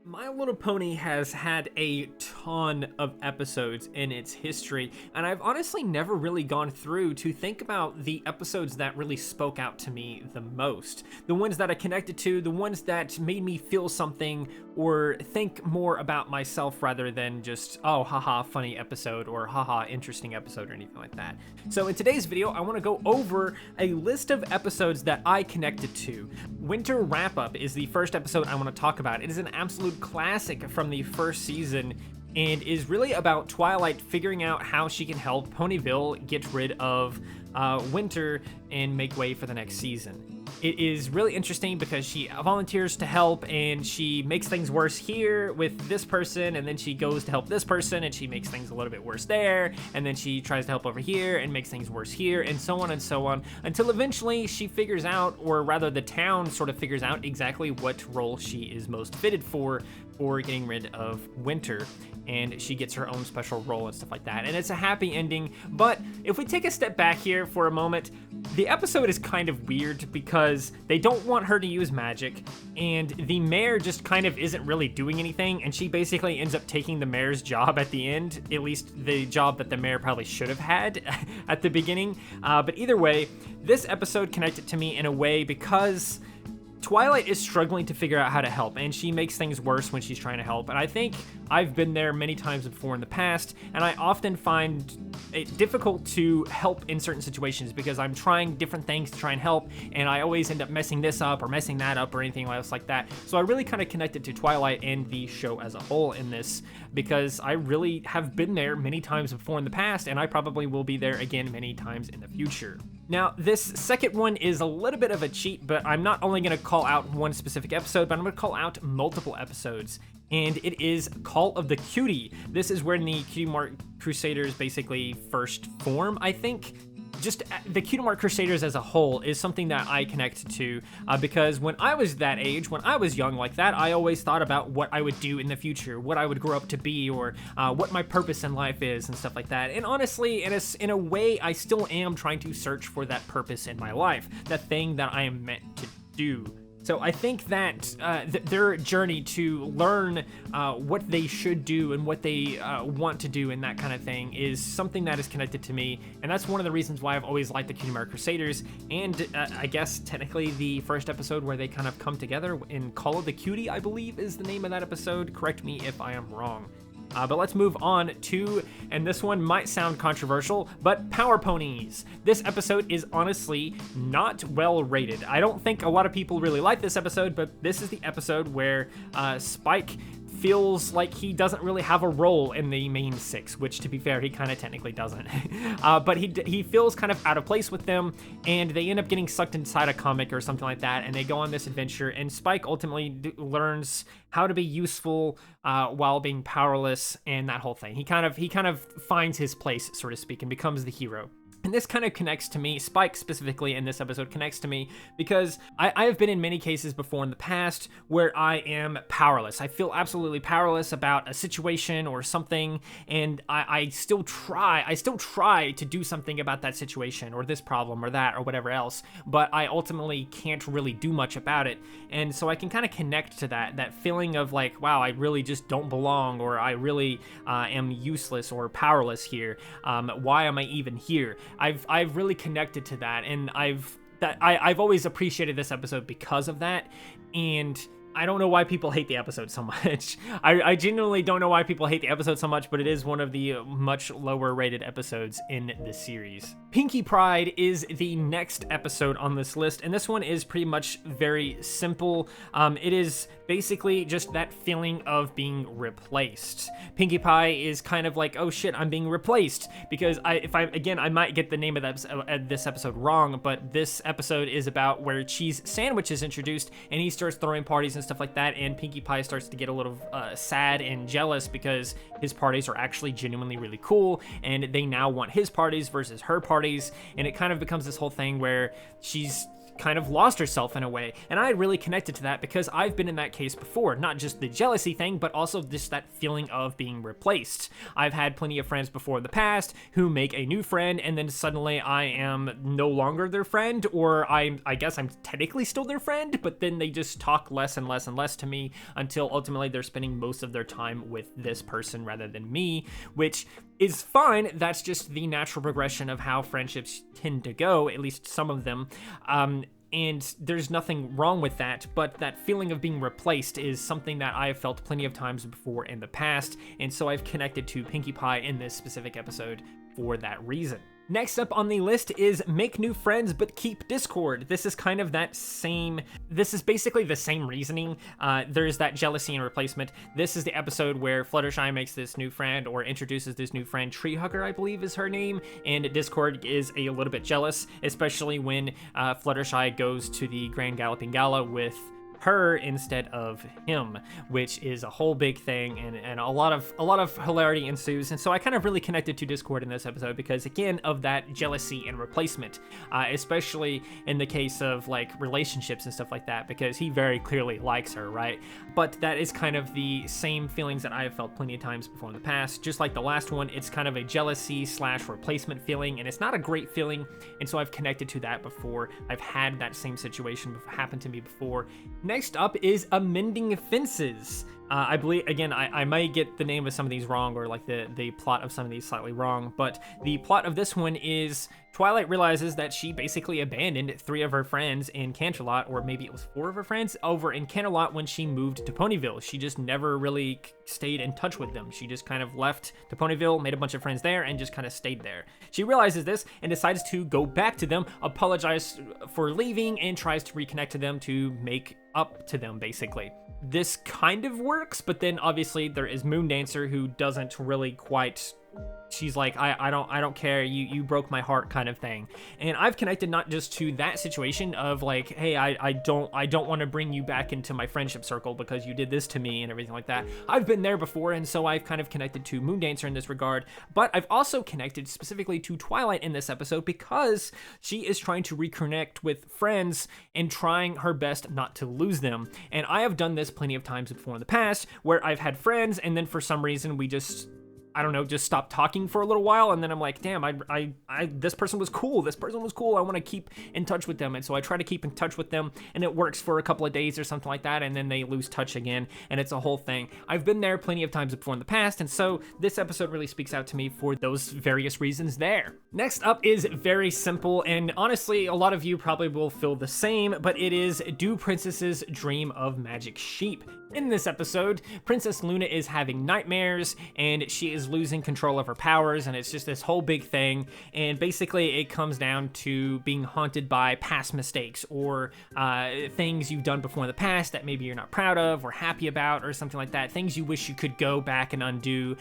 My Little Pony has had a ton of episodes in its history, and I've honestly never really gone through to think about the episodes that really spoke out to me the most. The ones that I connected to, the ones that made me feel something or think more about myself rather than just, oh, haha, funny episode or haha, interesting episode or anything like that. So in today's video, I want to go over a list of episodes that I connected to. Winter Wrap-Up is the first episode I want to talk about. It is an absolute classic from the first season and is really about Twilight figuring out how she can help Ponyville get rid of Winter and make way for the next season. It is really interesting because she volunteers to help and she makes things worse here with this person, and then she goes to help this person and she makes things a little bit worse there, and then she tries to help over here and makes things worse here, and so on until eventually she figures out, or rather the town sort of figures out exactly what role she is most fitted for getting rid of Winter, and she gets her own special role and stuff like that, and it's a happy ending. But if we take a step back here for a moment, the episode is kind of weird because they don't want her to use magic, and the mayor just kind of isn't really doing anything, and she basically ends up taking the mayor's job at the end, at least the job that the mayor probably should have had at the beginning. But either way, this episode connected to me in a way because Twilight is struggling to figure out how to help, and she makes things worse when she's trying to help. And I think I've been there many times before in the past, and I often find it difficult to help in certain situations because I'm trying different things to try and help, and I always end up messing this up or messing that up or anything else like that. So I really kind of connected to Twilight and the show as a whole in this because I really have been there many times before in the past, and I probably will be there again many times in the future. Now, this second one is a little bit of a cheat, but I'm not only going to call out one specific episode, but I'm going to call out multiple episodes. And it is Call of the Cutie. This is where the Cutie Mark Crusaders basically first form, I think. Just the Cutie Mark Crusaders as a whole is something that I connect to because when I was that age, when I was young like that, I always thought about what I would do in the future, what I would grow up to be, or what my purpose in life is and stuff like that. And honestly, in a way, I still am trying to search for that purpose in my life, that thing that I am meant to do. So I think that their journey to learn what they should do and what they want to do and that kind of thing is something that is connected to me. And that's one of the reasons why I've always liked the Cutie Mark Crusaders. And I guess technically the first episode where they kind of come together in Call of the Cutie, I believe is the name of that episode. Correct me if I am wrong. But let's move on to, and this one might sound controversial, but Power Ponies. This episode is honestly not well rated. I don't think a lot of people really like this episode, but this is the episode where Spike feels like he doesn't really have a role in the main six, which to be fair, he kind of technically doesn't. But he feels kind of out of place with them, and they end up getting sucked inside a comic or something like that, and they go on this adventure, and Spike ultimately learns how to be useful while being powerless and that whole thing. He kind of finds his place, so to speak, and becomes the hero. And this kind of connects to me, Spike specifically in this episode connects to me because I have been in many cases before in the past where I am powerless. I feel absolutely powerless about a situation or something, and I still try to do something about that situation or this problem or that or whatever else, but I ultimately can't really do much about it. And so I can kind of connect to that feeling of like, wow, I really just don't belong, or I really am useless or powerless here. Why am I even here? I've really connected to that, and I've always appreciated this episode because of that, and I don't know why people hate the episode so much. I genuinely don't know why people hate the episode so much, but it is one of the much lower rated episodes in the series. Pinkie Pride is the next episode on this list, and this one is pretty much very simple. It is basically just that feeling of being replaced. Pinkie Pie is kind of like, oh shit, I'm being replaced, because I might get the name of this episode wrong, but this episode is about where Cheese Sandwich is introduced, and he starts throwing parties and stuff like that, and Pinkie Pie starts to get a little sad and jealous because his parties are actually genuinely really cool, and they now want his parties versus her parties, and it kind of becomes this whole thing where she's kind of lost herself in a way. And I really connected to that because I've been in that case before, not just the jealousy thing, but also just that feeling of being replaced. I've had plenty of friends before in the past who make a new friend, and then suddenly I am no longer their friend, or I guess I'm technically still their friend, but then they just talk less and less and less to me until ultimately they're spending most of their time with this person rather than me, which is fine. That's just the natural progression of how friendships tend to go, at least some of them. And there's nothing wrong with that, but that feeling of being replaced is something that I have felt plenty of times before in the past, and so I've connected to Pinkie Pie in this specific episode for that reason. Next up on the list is make new friends but keep Discord. This is kind of this is basically the same reasoning. There's that jealousy and replacement. This is the episode where Fluttershy makes this new friend, or introduces this new friend, Treehugger, I believe is her name, and Discord is a little bit jealous, especially when Fluttershy goes to the Grand Galloping Gala with her instead of him, which is a whole big thing, and a lot of hilarity ensues. And so I kind of really connected to Discord in this episode because, again, of that jealousy and replacement, especially in the case of like relationships and stuff like that, because he very clearly likes her, right? But that is kind of the same feelings that I have felt plenty of times before in the past. Just like the last one, it's kind of a jealousy / replacement feeling, and it's not a great feeling, and so I've connected to that before. I've had that same situation happen to me before. Next up is amending fences. I believe, again, I might get the name of some of these wrong, or like the plot of some of these slightly wrong, but the plot of this one is Twilight realizes that she basically abandoned 3 of her friends in Canterlot, or maybe it was 4 of her friends, over in Canterlot when she moved to Ponyville. She just never really stayed in touch with them. She just kind of left to Ponyville, made a bunch of friends there, and just kind of stayed there. She realizes this and decides to go back to them, apologize for leaving, and tries to reconnect to them to make up to them, basically. This kind of works, but then obviously there is Moondancer, who doesn't really quite... She's like, I don't care, you broke my heart, kind of thing. And I've connected not just to that situation of like, hey, I don't want to bring you back into my friendship circle because you did this to me and everything like that. I've been there before, and so I've kind of connected to Moondancer in this regard, but I've also connected specifically to Twilight in this episode because she is trying to reconnect with friends and trying her best not to lose them. And I have done this plenty of times before in the past, where I've had friends, and then for some reason we just... I don't know, just stop talking for a little while, and then I'm like, damn, this person was cool. This person was cool. I want to keep in touch with them, and so I try to keep in touch with them, and it works for a couple of days or something like that, and then they lose touch again, and it's a whole thing. I've been there plenty of times before in the past, and so this episode really speaks out to me for those various reasons there. Next up is very simple, and honestly, a lot of you probably will feel the same, but it is, do princesses dream of magic sheep? In this episode, Princess Luna is having nightmares, and she is losing control of her powers, and it's just this whole big thing, and basically it comes down to being haunted by past mistakes, or things you've done before in the past that maybe you're not proud of or happy about, or something like that, things you wish you could go back and undo,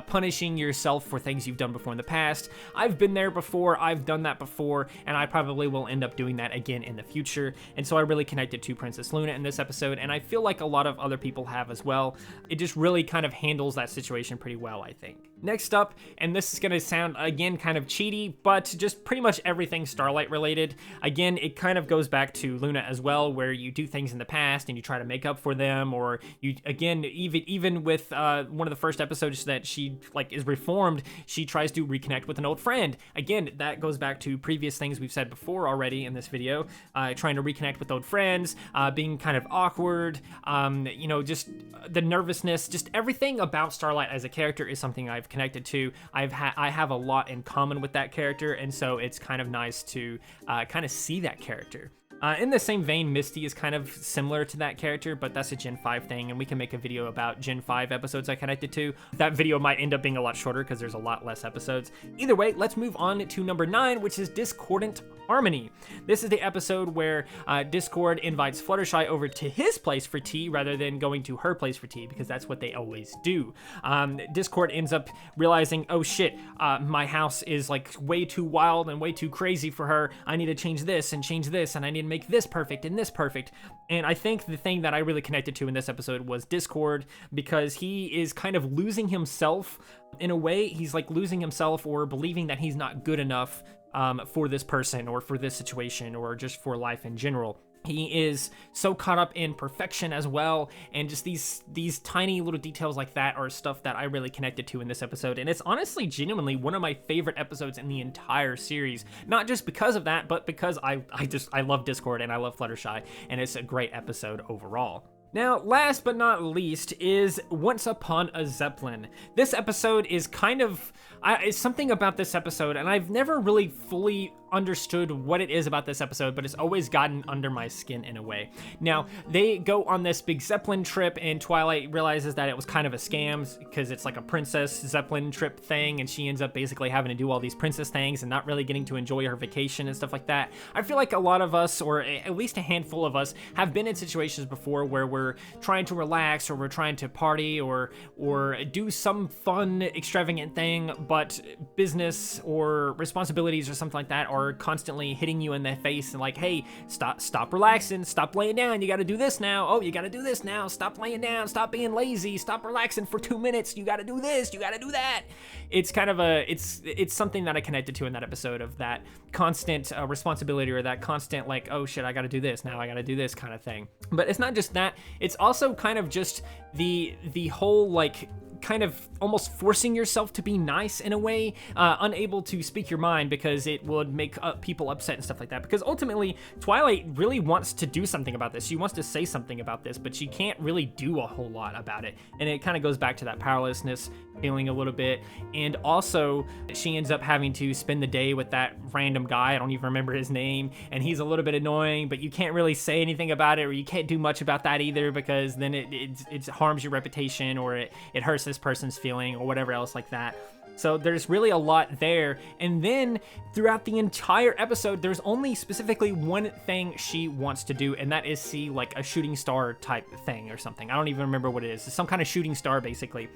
punishing yourself for things you've done before in the past. I've been there before, I've done that before, and I probably will end up doing that again in the future, and so I really connected to Princess Luna in this episode, and I feel like a lot of other people have as well. It just really kind of handles that situation pretty well, I think. Next up, and this is going to sound, again, kind of cheaty, but just pretty much everything Starlight related. Again, it kind of goes back to Luna as well, where you do things in the past and you try to make up for them, or you, again, even with one of the first episodes that she like is reformed, she tries to reconnect with an old friend. Again, that goes back to previous things we've said before already in this video, trying to reconnect with old friends, being kind of awkward, you know, just the nervousness, just everything about Starlight as a character is something I've connected to. I have a lot in common with that character, and so it's kind of nice to kind of see that character. In the same vein, Misty is kind of similar to that character, but that's a Gen 5 thing, and we can make a video about Gen 5 episodes I connected to. That video might end up being a lot shorter because there's a lot less episodes. Either way, let's move on to number 9, which is Discordant Harmony. This is the episode where Discord invites Fluttershy over to his place for tea rather than going to her place for tea, because that's what they always do. Discord ends up realizing, oh shit, my house is like way too wild and way too crazy for her. I need to change this, and I need to make this perfect and this perfect. And I think the thing that I really connected to in this episode was Discord, because he is kind of losing himself in a way. He's like losing himself, or believing that he's not good enough for this person or for this situation or just for life in general. He is so caught up in perfection as well, and just these tiny little details like that are stuff that I really connected to in this episode, and it's honestly genuinely one of my favorite episodes in the entire series, not just because of that, but because I love Discord and I love Fluttershy, and it's a great episode overall. Now, last but not least is Once Upon a Zeppelin. This episode is kind of, it's something about this episode, and I've never really fully understood what it is about this episode, but it's always gotten under my skin in a way. Now, they go on this big Zeppelin trip, and Twilight realizes that it was kind of a scam because it's like a princess Zeppelin trip thing, and she ends up basically having to do all these princess things and not really getting to enjoy her vacation and stuff like that. I feel like a lot of us, or at least a handful of us, have been in situations before where we're trying to relax, or we're trying to party, or do some fun, extravagant thing, but business or responsibilities or something like that are constantly hitting you in the face and like, hey, stop relaxing, stop laying down, you gotta do this now, oh, you gotta do this now, stop laying down, stop being lazy, stop relaxing for 2 minutes, you gotta do this, you gotta do that. It's kind of it's something that I connected to in that episode, of that constant responsibility, or that constant like, oh shit, I gotta do this now, I gotta do this kind of thing. But it's not just that, it's also kind of just the whole like kind of almost forcing yourself to be nice in a way, unable to speak your mind because it would make people upset and stuff like that. Because ultimately, Twilight really wants to do something about this. She wants to say something about this, but she can't really do a whole lot about it. And it kind of goes back to that powerlessness feeling a little bit. And also, she ends up having to spend the day with that random guy. I don't even remember his name. And he's a little bit annoying, but you can't really say anything about it, or you can't do much about that either, because then it harms your reputation, or it hurts this person's feeling, or whatever else like that. So there's really a lot there. And then throughout the entire episode, there's only specifically one thing she wants to do, and that is see like a shooting star type thing or something. I don't even remember what it is. It's some kind of shooting star basically.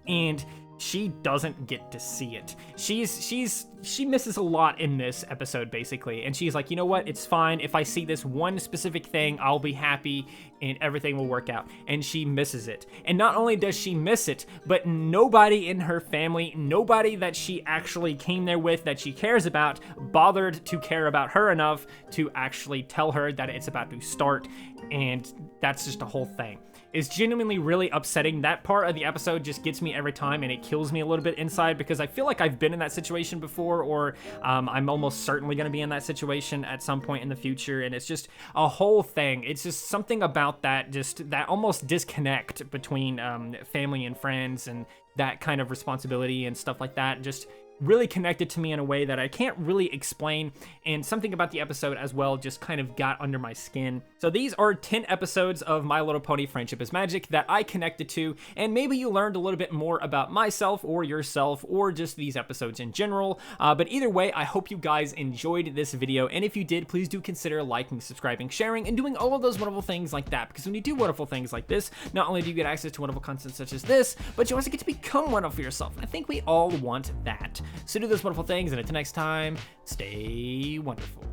And she doesn't get to see it. She misses a lot in this episode basically, and she's like, you know what, it's fine, if I see this one specific thing, I'll be happy and everything will work out. And she misses it. And not only does she miss it, but nobody in her family, nobody that she actually came there with that she cares about, bothered to care about her enough to actually tell her that it's about to start. And that's just a whole thing. Is genuinely really upsetting. That part of the episode just gets me every time, and it kills me a little bit inside, because I feel like I've been in that situation before, or I'm almost certainly going to be in that situation at some point in the future, and it's just a whole thing. It's just something about that, just that almost disconnect between family and friends, and that kind of responsibility and stuff like that, just really connected to me in a way that I can't really explain, and something about the episode as well just kind of got under my skin. So these are 10 episodes of My Little Pony Friendship is Magic that I connected to, and maybe you learned a little bit more about myself or yourself, or just these episodes in general. But either way, I hope you guys enjoyed this video, and if you did, please do consider liking, subscribing, sharing, and doing all of those wonderful things like that, because when you do wonderful things like this, not only do you get access to wonderful content such as this, but you also get to become wonderful for yourself. I think we all want that. So do those wonderful things, and until next time, stay wonderful.